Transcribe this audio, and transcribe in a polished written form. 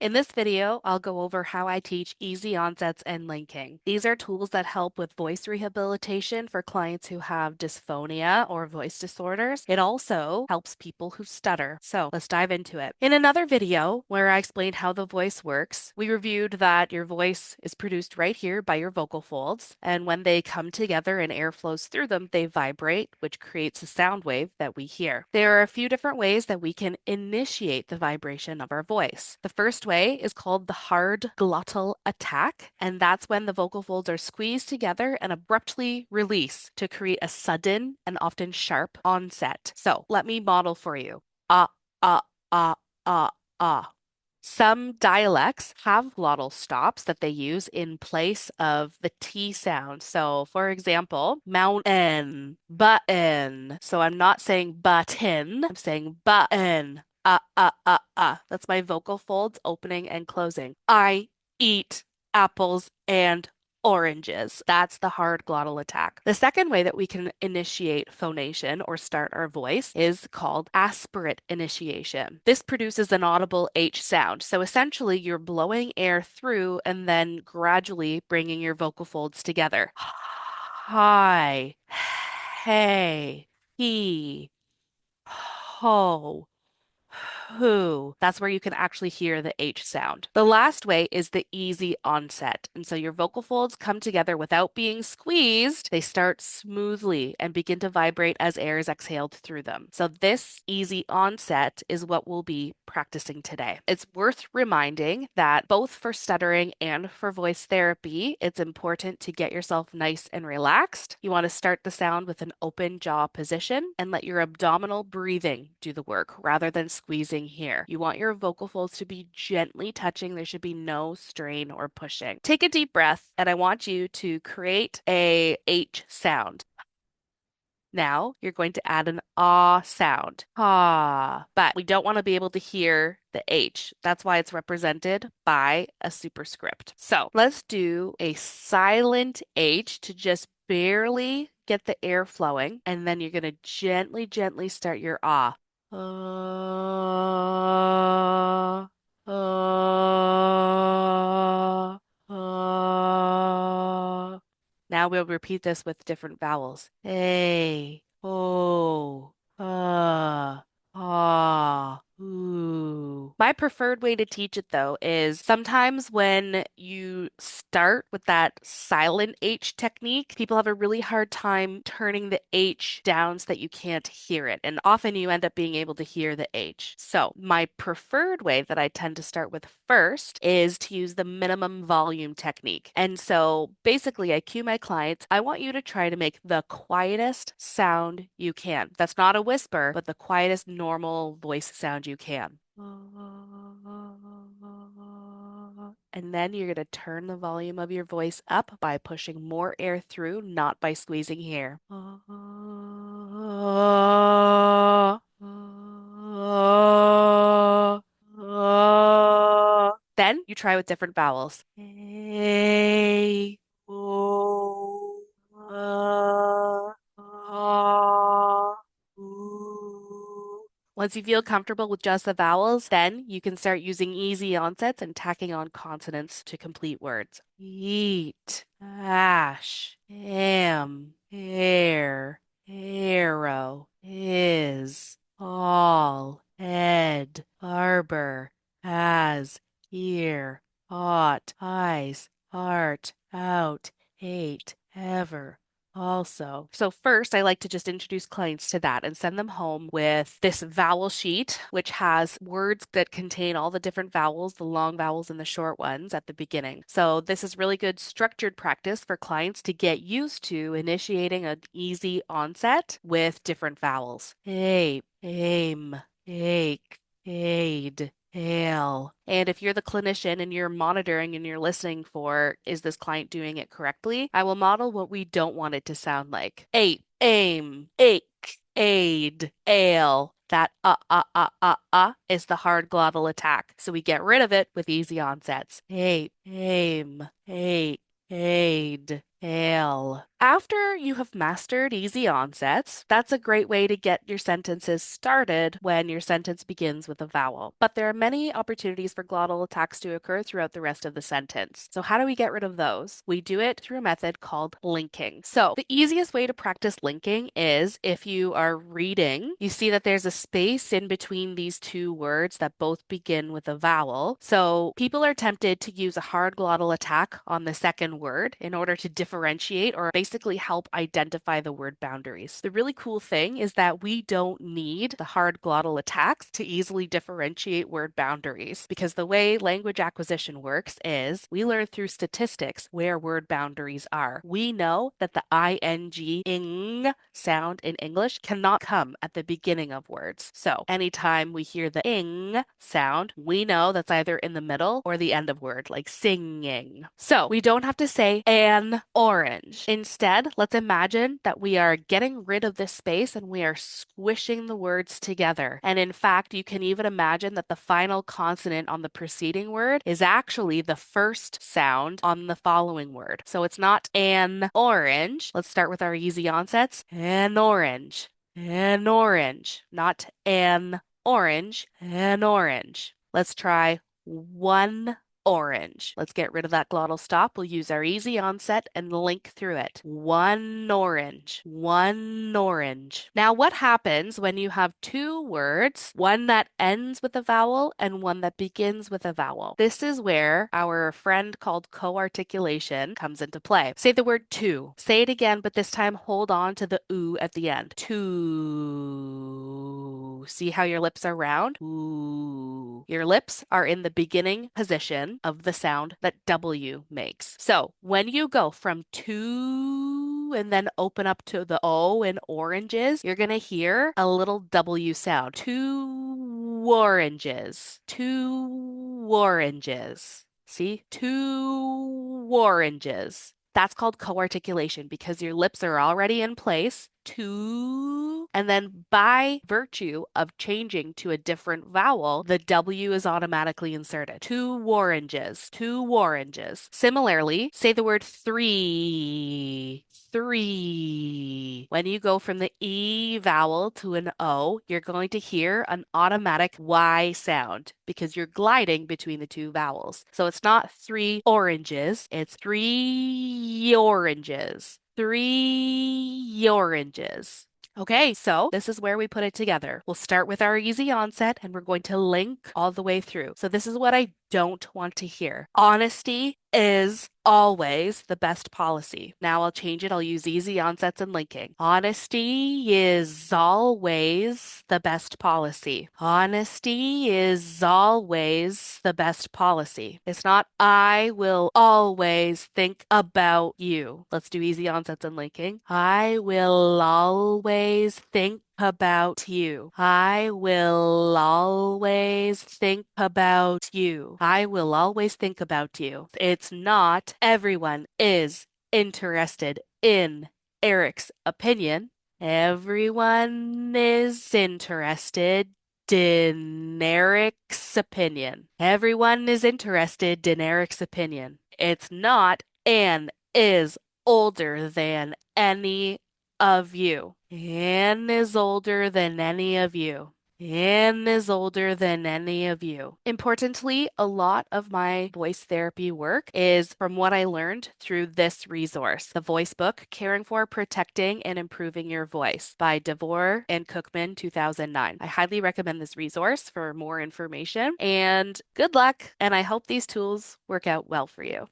In this video, I'll go over how I teach easy onsets and linking. These are tools that help with voice rehabilitation for clients who have dysphonia or voice disorders. It also helps people who stutter. So let's dive into it. In another video where I explained how the voice works, we reviewed that your voice is produced right here by your vocal folds, and when they come together and air flows through them, they vibrate, which creates a sound wave that we hear. There are a few different ways that we can initiate the vibration of our voice. The first way is called the hard glottal attack, and that's when the vocal folds are squeezed together and abruptly release to create a sudden and often sharp onset. So let me model for you. Ah, ah, ah, ah, ah. Some dialects have glottal stops that they use in place of the T sound. So, for example, mountain, button. So I'm not saying button, I'm saying button. That's my vocal folds opening and closing. I eat apples and oranges. That's the hard glottal attack. The second way that we can initiate phonation or start our voice is called aspirate initiation. This produces an audible H sound. So essentially, you're blowing air through and then gradually bringing your vocal folds together. Hi, hey, he, ho, who. That's where you can actually hear the H sound. The last way is the easy onset. And so your vocal folds come together without being squeezed. They start smoothly and begin to vibrate as air is exhaled through them. So this easy onset is what we'll be practicing today. It's worth reminding that both for stuttering and for voice therapy, it's important to get yourself nice and relaxed. You want to start the sound with an open jaw position and let your abdominal breathing do the work rather than squeezing here. You want your vocal folds to be gently touching. There should be no strain or pushing. Take a deep breath, and I want you to create a H sound. Now you're going to add an ah sound. Ah. But we don't want to be able to hear the H. That's why it's represented by a superscript. So let's do a silent H to just barely get the air flowing. And then you're going to gently, gently start your ah. Ah. Ah. Ah. Now we'll repeat this with different vowels. A, O, ah, ooh. My preferred way to teach it though is sometimes when you start with that silent H technique, people have a really hard time turning the H down so that you can't hear it. And often you end up being able to hear the H. So my preferred way that I tend to start with first is to use the minimum volume technique. And so basically I cue my clients, I want you to try to make the quietest sound you can. That's not a whisper, but the quietest normal voice sound you can. And then you're going to turn the volume of your voice up by pushing more air through, not by squeezing here. Then you try with different vowels. A, O, ooh. Once you feel comfortable with just the vowels, then you can start using easy onsets and tacking on consonants to complete words. Eat, ash, am, air, arrow, is, all, ed, arbor, as, ear, ought, eyes, art, out, ate, ever, also. So first, I like to just introduce clients to that and send them home with this vowel sheet, which has words that contain all the different vowels, the long vowels and the short ones at the beginning. So this is really good structured practice for clients to get used to initiating an easy onset with different vowels. Ape, aim, ache, aid, hail. And if you're the clinician and you're monitoring and you're listening for, is this client doing it correctly? I will model what we don't want it to sound like. Ape, aim, ache, aid, ale. That is the hard glottal attack. So we get rid of it with easy onsets. Ape, aim, ache, aid, Ale. After you have mastered easy onsets, that's a great way to get your sentences started when your sentence begins with a vowel. But there are many opportunities for glottal attacks to occur throughout the rest of the sentence. So, how do we get rid of those? We do it through a method called linking. So, the easiest way to practice linking is if you are reading, you see that there's a space in between these two words that both begin with a vowel. So, people are tempted to use a hard glottal attack on the second word in order to differentiate or basically help identify the word boundaries. The really cool thing is that we don't need the hard glottal attacks to easily differentiate word boundaries because the way language acquisition works is we learn through statistics where word boundaries are. We know that the ing sound in English cannot come at the beginning of words. So anytime we hear the ing sound, we know that's either in the middle or the end of word, like singing. So we don't have to say an orange. Instead, let's imagine that we are getting rid of this space and we are squishing the words together. And in fact, you can even imagine that the final consonant on the preceding word is actually the first sound on the following word. So it's not an orange. Let's start with our easy onsets. An orange. An orange. Not an orange. An orange. Let's try one orange. Let's get rid of that glottal stop. We'll use our easy onset and link through it. One orange. One orange. Now, what happens when you have two words, one that ends with a vowel and one that begins with a vowel? This is where our friend called co-articulation comes into play. Say the word two. Say it again, but this time hold on to the oo at the end. Two. See how your lips are round? Ooh. Your lips are in the beginning position of the sound that W makes. So when you go from two and then open up to the O in oranges, you're going to hear a little W sound. Two oranges. Two oranges. See? Two oranges. That's called co-articulation because your lips are already in place. Two. And then by virtue of changing to a different vowel, the W is automatically inserted. Two oranges. Two oranges. Similarly, say the word three. Three. When you go from the E vowel to an O, you're going to hear an automatic Y sound because you're gliding between the two vowels. So it's not three oranges, it's three oranges. Three oranges. Okay, so this is where we put it together. We'll start with our easy onset and we're going to link all the way through. So this is what I don't want to hear. Honesty is always the best policy. Now I'll change it. I'll use easy onsets and linking. Honesty is always the best policy. Honesty is always the best policy. It's not I will always think about you. Let's do easy onsets and linking. I will always think about you. I will always think about you. I will always think about you. It's not everyone is interested in Eric's opinion. Everyone is interested in Eric's opinion. Everyone is interested in Eric's opinion. It's not Anne is older than any of you. Anne is older than any of you. Anne is older than any of you. Importantly, a lot of my voice therapy work is from what I learned through this resource, the voice book, Caring for, Protecting, and Improving Your Voice by Devore and Cookman, 2009. I highly recommend this resource for more information and good luck. And I hope these tools work out well for you.